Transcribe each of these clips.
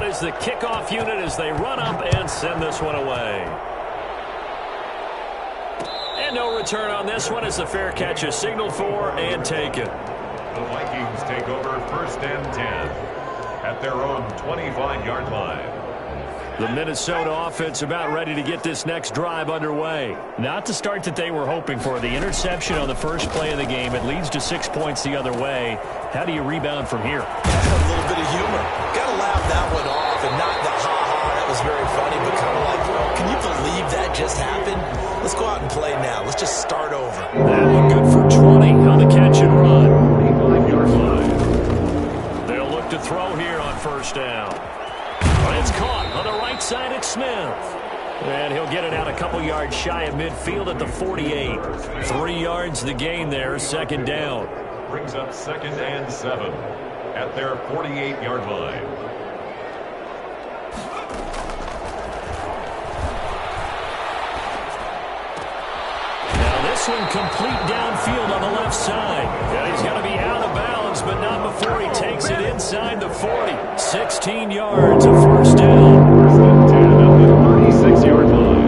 is the kickoff unit as they run up and send this one away. And no return on this one as the fair catch is signaled for and taken. The Vikings take over 1st and 10 at their own 25-yard line. The Minnesota offense about ready to get this next drive underway. Not the start that they were hoping for. The interception on the first play of the game. It leads to 6 points the other way. How do you rebound from here? A little bit of humor. Got to laugh that one off and not the ha-ha. That was very funny, but kind of like, can you believe that just happened? Let's go out and play now. Let's just start over. That one good for 20 on the catch and run. 25-yard line. They'll look to throw here on 1st down. It's caught on the right side at Smith. And he'll get it out a couple yards shy of midfield at the 48. 3 yards the gain there, 2nd down. Brings up 2nd and 7 at their 48-yard line. Now this one complete downfield on the left side. And he's going to be out of bounds, but not before he takes it inside the 40. 16 yards, a 1st down. 1st and 10 at the 36-yard line.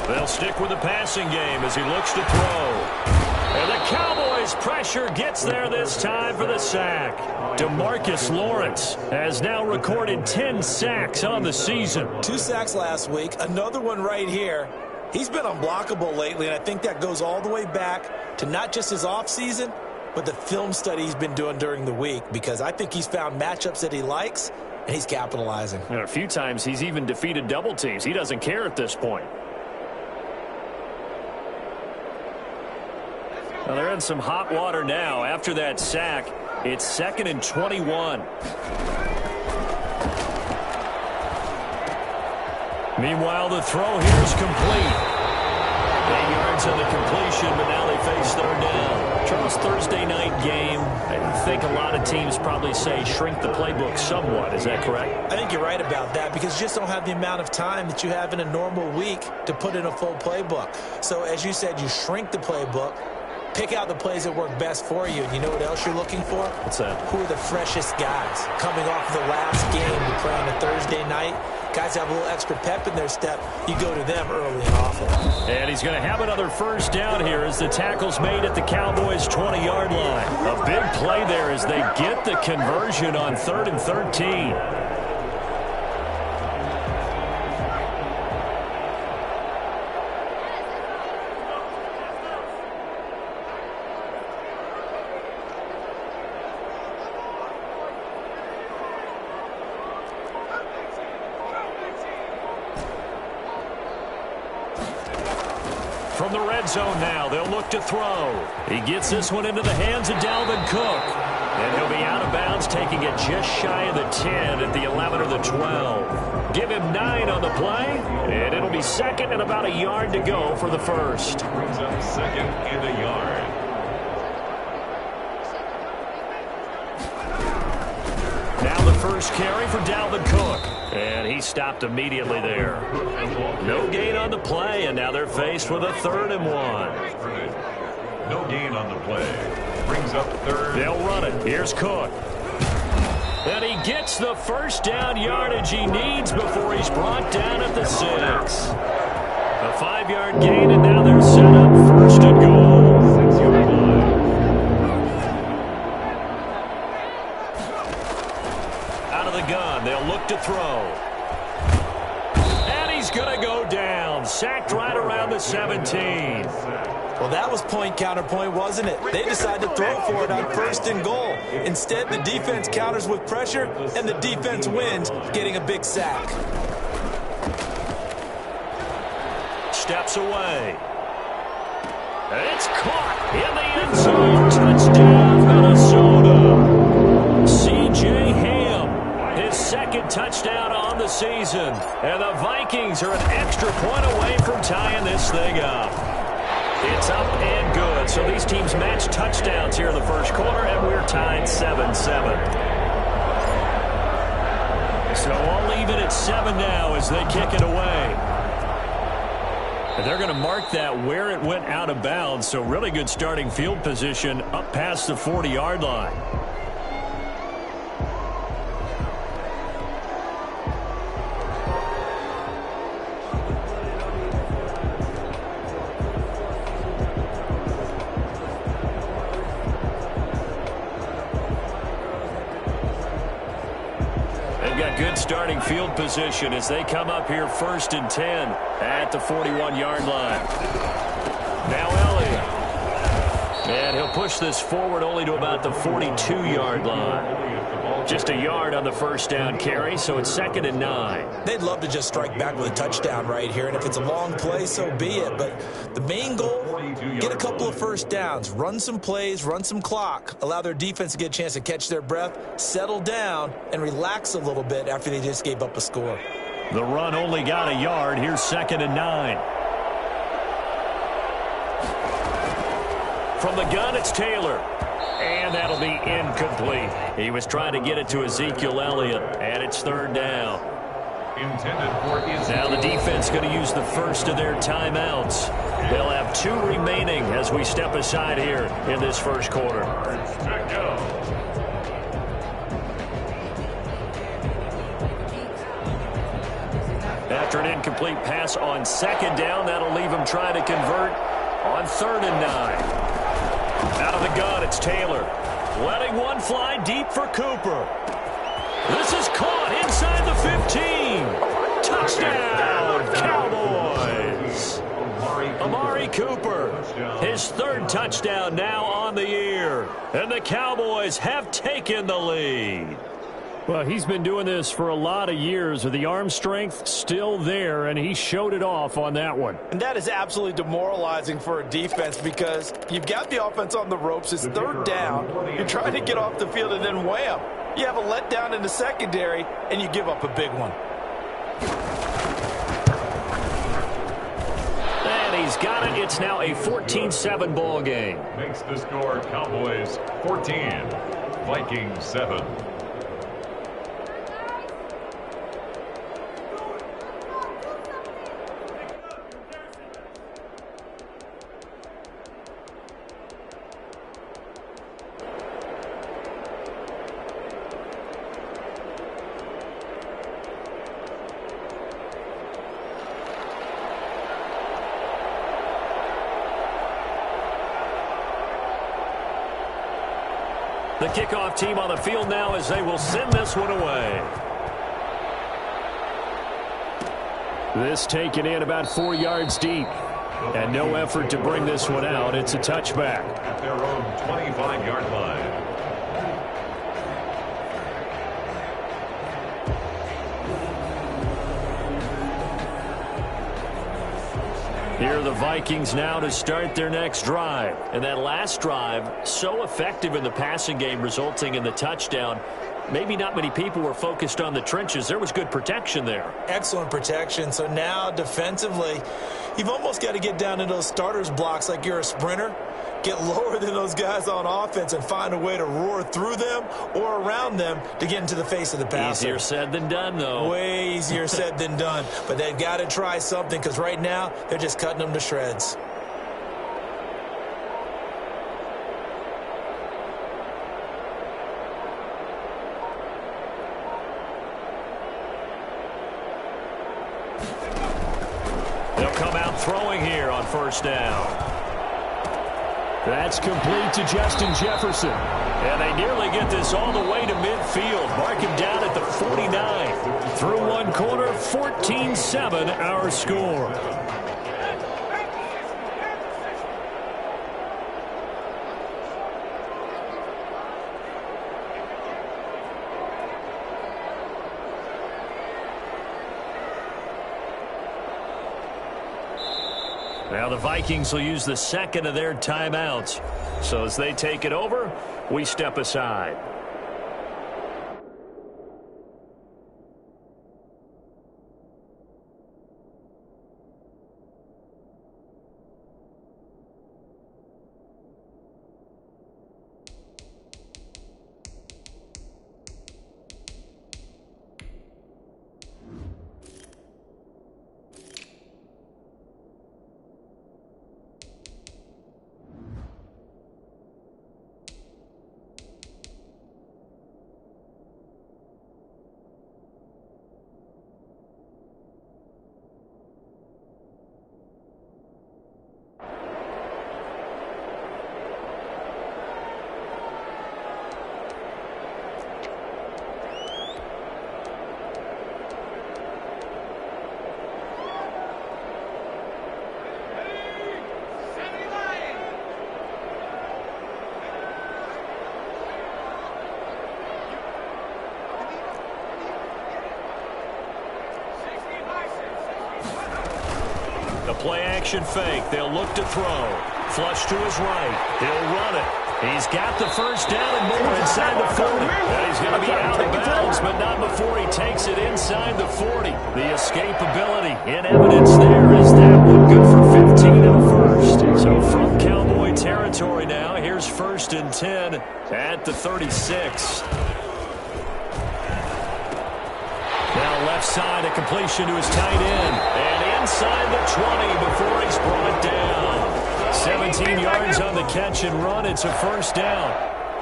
They'll stick with the passing game as he looks to throw. And the Cowboys' pressure gets there this time for the sack. DeMarcus Lawrence has now recorded 10 sacks on the season. 2 sacks last week, another one right here. He's been unblockable lately, and I think that goes all the way back to not just his offseason, but the film study he's been doing during the week, because I think he's found matchups that he likes, and he's capitalizing. And a few times he's even defeated double teams. He doesn't care at this point. Well, they're in some hot water now. After that sack, it's 2nd and 21. Meanwhile, the throw here is complete. 8 yards on the completion, but now they face 3rd down. Charles, Thursday night game, I think a lot of teams probably say shrink the playbook somewhat. Is that correct? I think you're right about that, because you just don't have the amount of time that you have in a normal week to put in a full playbook. So, as you said, you shrink the playbook. Pick out the plays that work best for you. And you know what else you're looking for? What's that? Who are the freshest guys coming off the last game to play on a Thursday night? Guys have a little extra pep in their step. You go to them early and often. And he's going to have another 1st down here as the tackle's made at the Cowboys' 20-yard line. A big play there as they get the conversion on 3rd and 13. From the red zone now, they'll look to throw. He gets this one into the hands of Dalvin Cook. And he'll be out of bounds, taking it just shy of the 10 at the 11 or the 12. Give him 9 on the play, and it'll be 2nd and about a yard to go for the 1st. Brings up 2nd and a yard. Now the first carry for Dalvin Cook. And he stopped immediately there. No gain on the play, and now they're faced with a 3rd and 1. No gain on the play. Brings up 3rd. They'll run it. Here's Cook. And he gets the 1st down yardage he needs before he's brought down at the 6. A 5-yard gain, and now they're set up 1st and goal. 6-yard line. Out of the gun, they'll look to throw. And he's going to go down. Sacked right around the 17. Well, that was point counterpoint, wasn't it? They decided to throw for it on 1st and goal. Instead, the defense counters with pressure, and the defense wins, getting a big sack. Steps away. It's caught in the end zone. Touchdown, Minnesota. C.J. Ham, his second second touchdown on the season. And the Vikings are an extra point away from tying this thing up. It's up and good. So these teams match touchdowns here in the first quarter, and we're tied 7-7. So I'll leave it at 7 now as they kick it away. And they're going to mark that where it went out of bounds. So really good starting field position up past the 40-yard line. Good starting field position as they come up here 1st and 10 at the 41-yard line. Now Elliott. And he'll push this forward only to about the 42-yard line. Just a yard on the first down carry, so it's 2nd and 9. They'd love to just strike back with a touchdown right here, and if it's a long play, so be it. But the main goal, get a couple of first downs, run some plays, run some clock, allow their defense to get a chance to catch their breath, settle down, and relax a little bit after they just gave up a score. The run only got a yard. Here's 2nd and 9. From the gun, it's Taylor. And that'll be incomplete. He was trying to get it to Ezekiel Elliott, and it's 3rd down. Now the defense going to use the first of their timeouts. They'll have 2 remaining as we step aside here in this first quarter. After an incomplete pass on 2nd down, that'll leave him trying to convert on 3rd and 9. Out of the gun, it's Taylor. Letting one fly deep for Cooper. This is caught inside the 15. Touchdown, Cowboys. Amari Cooper, his 3rd touchdown now on the year. And the Cowboys have taken the lead. Well, he's been doing this for a lot of years with the arm strength still there, and he showed it off on that one. And that is absolutely demoralizing for a defense because you've got the offense on the ropes. It's 3rd down. You're trying to get off the field, and then wham, you have a letdown in the secondary, and you give up a big one. And he's got it. It's now a 14-7 ball game. Makes the score Cowboys 14, Vikings 7. The kickoff team on the field now as they will send this one away. This taken in about 4 yards deep. And no effort to bring this one out. It's a touchback. At their own 25-yard line. Here are the Vikings now to start their next drive. And that last drive, so effective in the passing game, resulting in the touchdown. Maybe not many people were focused on the trenches. There was good protection there. Excellent protection. So now defensively, you've almost got to get down to those starters blocks like you're a sprinter. Get lower than those guys on offense and find a way to roar through them or around them to get into the face of the passer. Easier said than done, though. Way easier said than done. But they've got to try something because right now they're just cutting them to shreds. They'll come out throwing here on 1st down. That's complete to Justin Jefferson. And they nearly get this all the way to midfield. Mark him down at the 49. Through one quarter, 14-7 our score. Now the Vikings will use the 2nd of their timeouts. So as they take it over, we step aside. Play-action fake. They'll look to throw. Flush to his right. He'll run it. He's got the first down and more inside the 40. And he's going to be out of bounds, but not before he takes it inside the 40. The escapability in evidence there is that one good for 15 and a first. So from Cowboy territory now, here's 1st and 10 at the 36. Now left side, a completion to his tight end. And inside the 20 before he's brought down. 17 yards on the catch and run. It's a first down.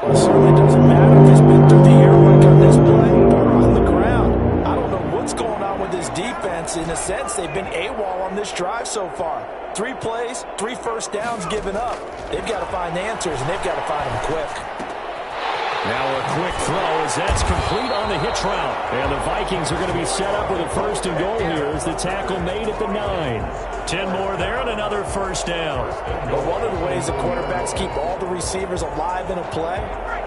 Well, it certainly doesn't matter if he's been through the air like on this play or on the ground. I don't know what's going on with this defense. In a sense, they've been AWOL on this drive so far. 3 plays, 3 first downs given up. They've got to find answers, and they've got to find them quick. Now a quick throw as that's complete on the hitch route. And the Vikings are going to be set up with a 1st and goal here as the tackle made at the 9. 10 more there and another first down. But one of the ways the quarterbacks keep all the receivers alive in a play,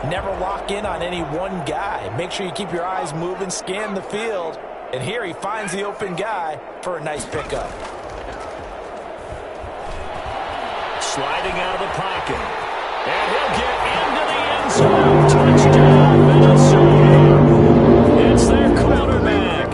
never lock in on any one guy. Make sure you keep your eyes moving, scan the field. And here he finds the open guy for a nice pickup. Sliding out of the pocket. And he'll get into the end zone. Touchdown, Minnesota. It's their quarterback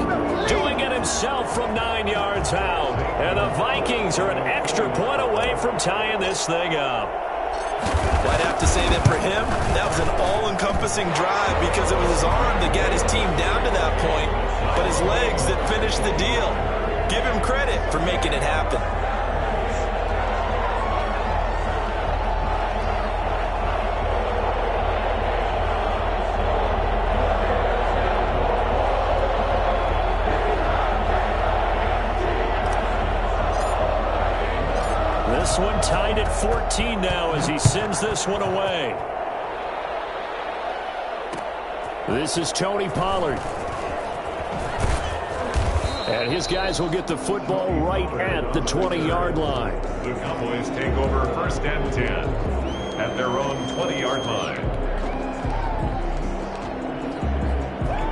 doing it himself from 9 yards out. And the Vikings are an extra point away from tying this thing up. Well, I'd have to say that for him, that was an all-encompassing drive because it was his arm that got his team down to that point, but his legs that finished the deal. Give him credit for making it happen. This one tied at 14 now as he sends this one away. This is Tony Pollard. And his guys will get the football right at the 20-yard line. The Cowboys take over 1st and 10 at their own 20-yard line.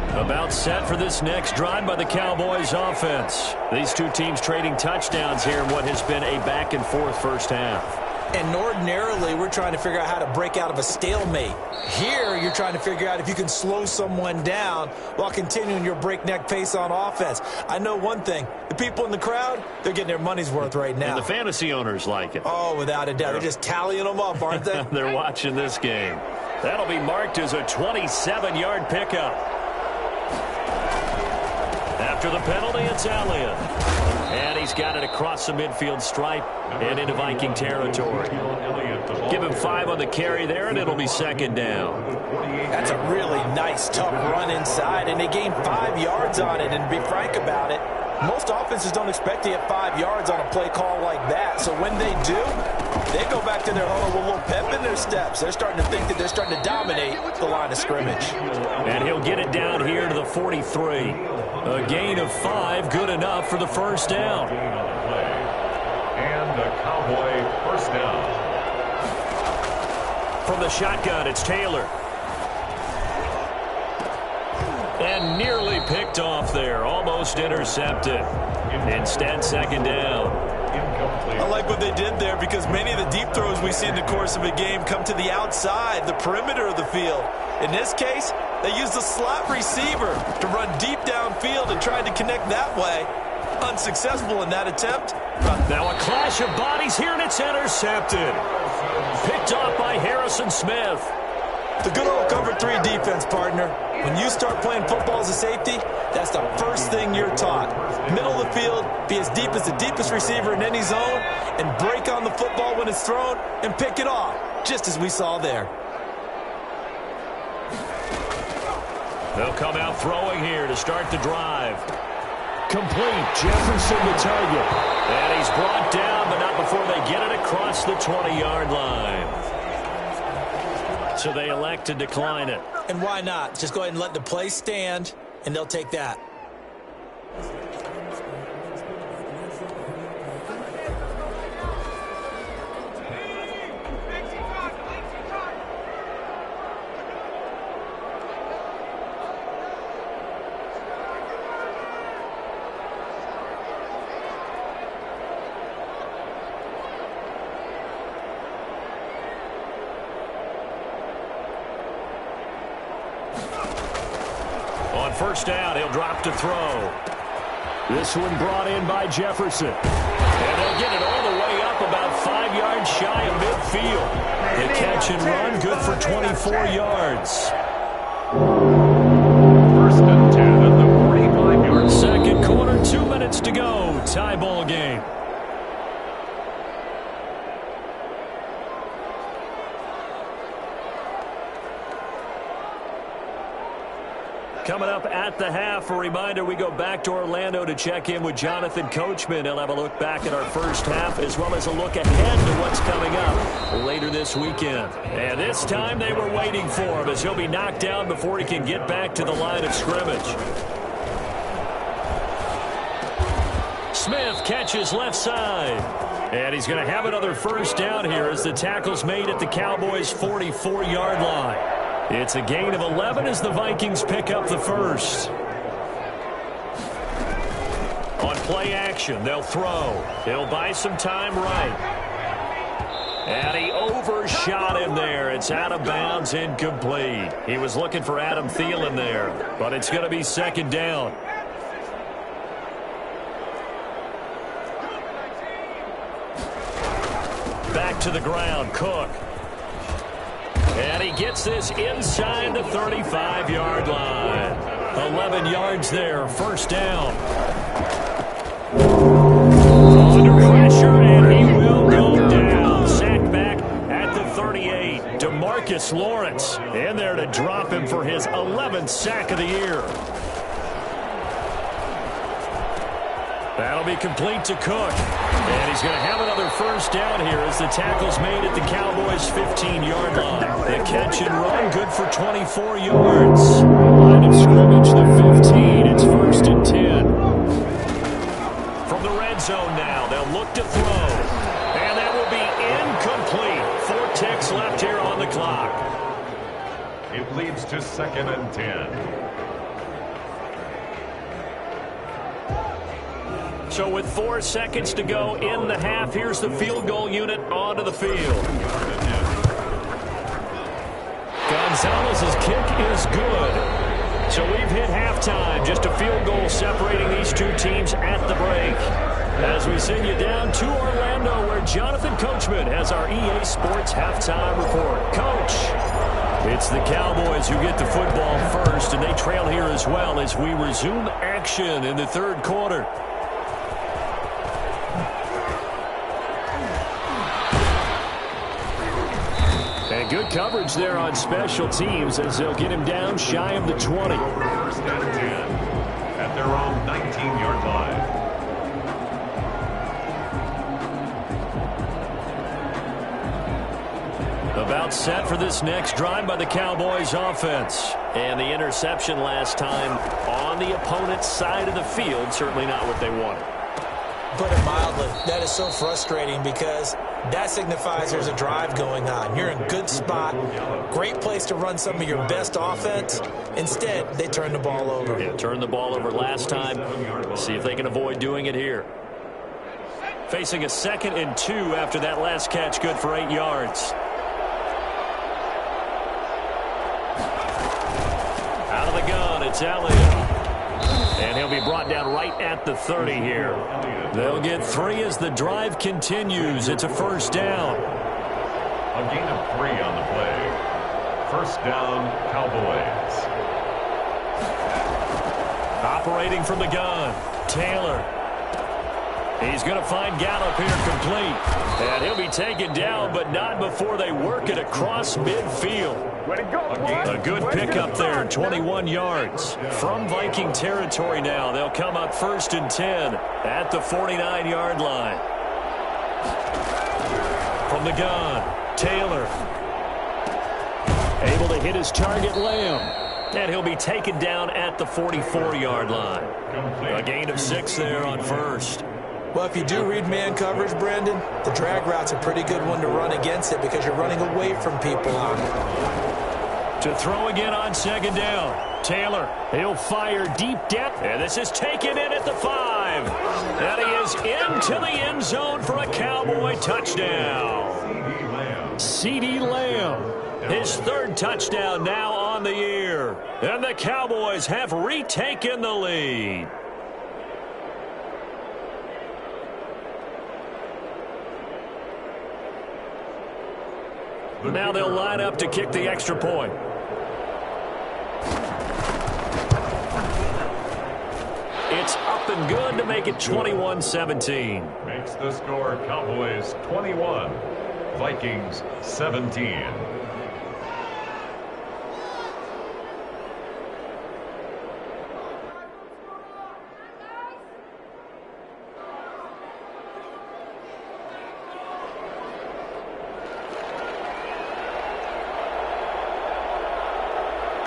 About set for this next drive by the Cowboys offense. These two teams trading touchdowns here in what has been a back-and-forth first half. And ordinarily, we're trying to figure out how to break out of a stalemate. Here, you're trying to figure out if you can slow someone down while continuing your breakneck pace on offense. I know one thing. The people in the crowd, they're getting their money's worth right now. And the fantasy owners like it. Oh, without a doubt. They're just tallying them up, aren't they? They're watching this game. That'll be marked as a 27-yard pickup. After the penalty, it's Elliott. And he's got it across the midfield stripe and into Viking territory. Give him 5 on the carry there, and it'll be 2nd down. That's a really nice, tough run inside, and they gained 5 yards on it. And to be frank about it, most offenses don't expect to get 5 yards on a play call like that. So when they do, they go back to their huddle with a little pep in their steps. They're starting to think that they're starting to dominate the line of scrimmage. And he'll get it down here to the 43. A gain of 5, good enough for the first down. And the Cowboy first down. From the shotgun, it's Taylor. And nearly picked off there. Almost intercepted. Instead, 2nd down. I like what they did there because many of the deep throws we see in the course of a game come to the outside, the perimeter of the field. In this case, they used a slot receiver to run deep downfield and tried to connect that way. Unsuccessful in that attempt. Now a clash of bodies here, and it's intercepted. Picked off by Harrison Smith. The good old cover 3 defense, partner. When you start playing football as a safety, that's the first thing you're taught. Middle of the field, be as deep as the deepest receiver in any zone, and break on the football when it's thrown and pick it off, just as we saw there. They'll come out throwing here to start the drive. Complete. Jefferson the target. And he's brought down, but not before they get it across the 20-yard line. So they elect to decline it. And why not? Just go ahead and let the play stand, and they'll take that. first down. He'll drop to throw. This one brought in by Jefferson. And they'll get it all the way up about 5 yards shy of midfield. The catch and run, good for 24 yards. First and 10 at the 45-yard. Second quarter, 2 minutes to go. Tie ball game. Coming up at the half, a reminder, we go back to Orlando to check in with Jonathan Coachman. He'll have a look back at our first half as well as a look ahead to what's coming up later this weekend. And this time they were waiting for him as he'll be knocked down before he can get back to the line of scrimmage. Smith catches left side. And he's going to have another first down here as the tackle's made at the Cowboys' 44-yard line. It's a gain of 11 as the Vikings pick up the first. On play action, they'll throw. He'll buy some time right. And he overshot him there. It's out of bounds, incomplete. He was looking for Adam Thielen there, but it's going to be second down. Back to the ground, Cook. And he gets this inside the 35-yard line. 11 yards there, first down. Under pressure, and he will go down. Sacked back at the 38. DeMarcus Lawrence in there to drop him for his 11th sack of the year. That'll be complete to Cook. And he's going to have another first down here as the tackle's made at the Cowboys' 15-yard line. The catch and run, good for 24 yards. Line of scrimmage, the 15. It's first and 10. From the red zone now, they'll look to throw. And that will be incomplete. 4 ticks left here on the clock. It leads to second and 10. So with 4 seconds to go in the half, here's the field goal unit onto the field. Gonzalez's kick is good. So we've hit halftime. Just a field goal separating these two teams at the break. As we send you down to Orlando, where Jonathan Coachman has our EA Sports halftime report. Coach, it's the Cowboys who get the football first, and they trail here as well as we resume action in the third quarter. Good coverage there on special teams as they'll get him down shy of the 20. First and 10 at their own 19-yard line. About set for this next drive by the Cowboys offense. And the interception last time on the opponent's side of the field, certainly not what they wanted. Put it mildly, that is so frustrating because that signifies there's a drive going on. You're in a good spot, great place to run some of your best offense. Instead, they turn the ball over. Yeah, turned the ball over last time. See if they can avoid doing it here. Facing a 2nd and 2 after that last catch, good for 8 yards. Out of the gun, it's Elliott. And he'll be brought down right at the 30 here. They'll get 3 as the drive continues. It's a first down. A gain of 3 on the play. First down, Cowboys. Operating from the gun, Taylor. He's going to find Gallup here complete. And he'll be taken down, but not before they work it across midfield. A good pickup there, 21 yards. From Viking territory now, they'll come up first and 10 at the 49-yard line. From the gun, Taylor. Able to hit his target, Lamb. And he'll be taken down at the 44-yard line. A gain of 6 there on first. Well, if you do read man coverage, Brendan, the drag route's a pretty good one to run against it because you're running away from people on it. To throw again on second down. Taylor, he'll fire deep depth. And this is taken in at the 5. And he is into the end zone for a Cowboy touchdown. CeeDee Lamb. His third touchdown now on the year. And the Cowboys have retaken the lead. Now they'll line up to kick the extra point. It's up and good to make it 21-17. Makes the score Cowboys 21, Vikings 17.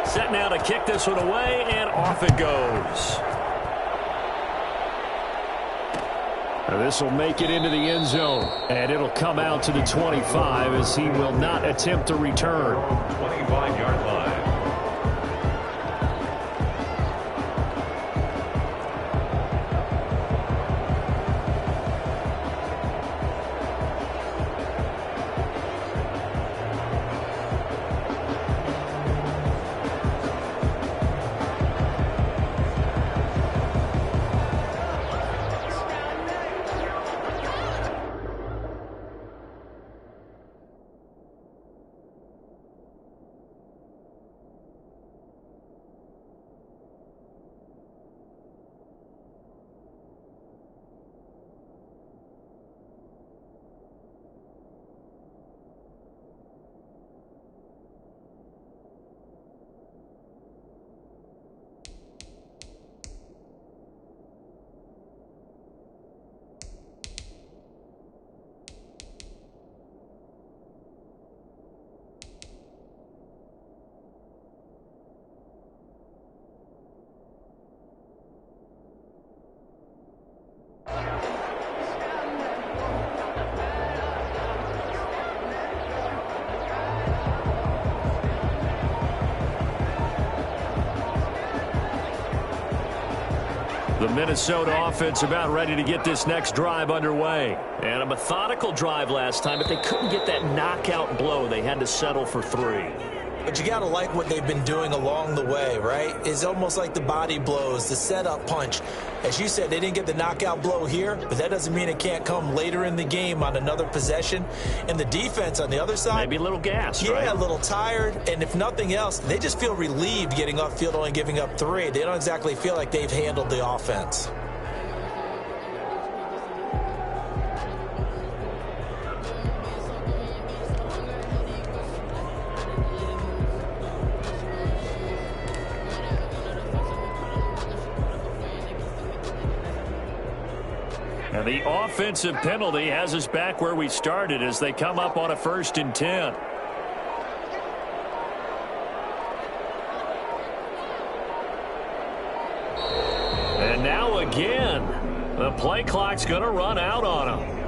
Set now to kick this one away, and off it goes. This will make it into the end zone, and it'll come out to the 25 as he will not attempt to return. 25-yard line. The Minnesota offense about ready to get this next drive underway. And a methodical drive last time, but they couldn't get that knockout blow. They had to settle for 3. But you got to like what they've been doing along the way, right? It's almost like the body blows, the setup punch. As you said, they didn't get the knockout blow here, but that doesn't mean it can't come later in the game on another possession. And the defense on the other side, maybe a little gassed, yeah, right? a little tired. And if nothing else, they just feel relieved getting off field, only giving up 3. They don't exactly feel like they've handled the offense. And the offensive penalty has us back where we started as they come up on a 1st and 10. And now again, the play clock's going to run out on them.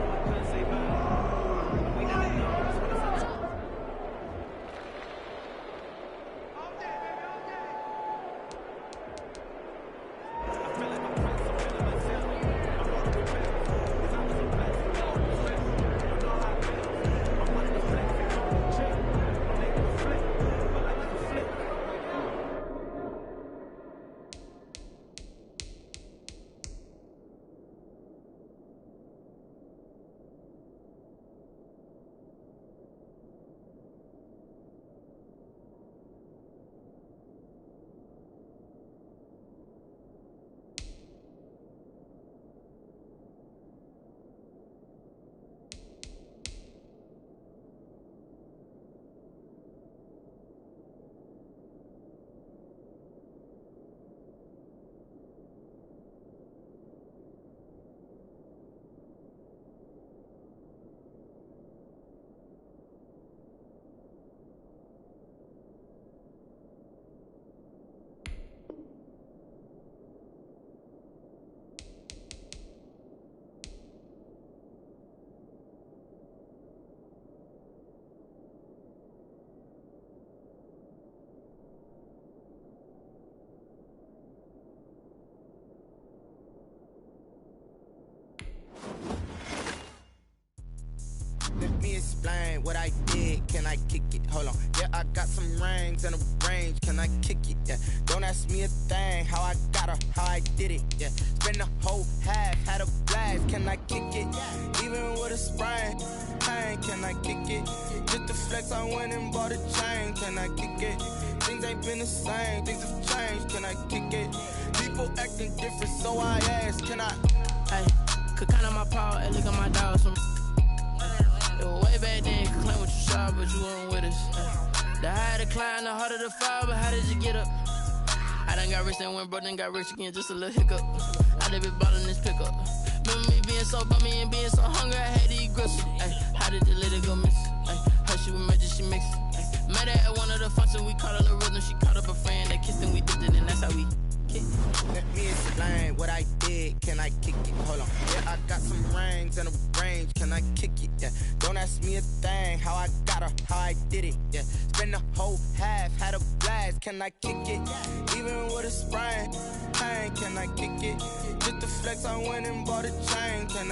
what I did, can I kick it? Hold on, yeah, I got some rings and a range, can I kick it? Yeah, don't ask me a thing, how I got her, how I did it. Yeah, spend the whole half, had a blast, can I kick it? Even with a sprain, pain, can I kick it? Just to flex, I went and bought a chain, can I kick it? Things ain't been the same, things have changed, can I kick it? People acting different, so I ask, can I? Hey, could count on my power, hey, look at my dogs from. It was way back then, could claim what you saw, but you weren't with us. The higher the climb, the harder the fall, but how did you get up? I done got rich and went broke, then got rich again, just a little hiccup. I done been ballin' this pickup. Remember me being so bummy and being so hungry, I had to eat gristle. Ay, how did the lady go miss? Ay, her she was magic, she mixed. Met her at one of the functions, we caught her the rhythm, she caught up a friend, that kissed and we dipped it, and that's how we kicked. Let me explain what I did, can I kick it? Hold on, yeah, I got some rings and a range, can I kick it? Yeah, don't ask me a thing, how I got her, how I did it. Yeah, spend the whole half, had a blast, can I kick it? Even with a sprain, pain, can I kick it? Just to flex, I went and bought a chain, can I?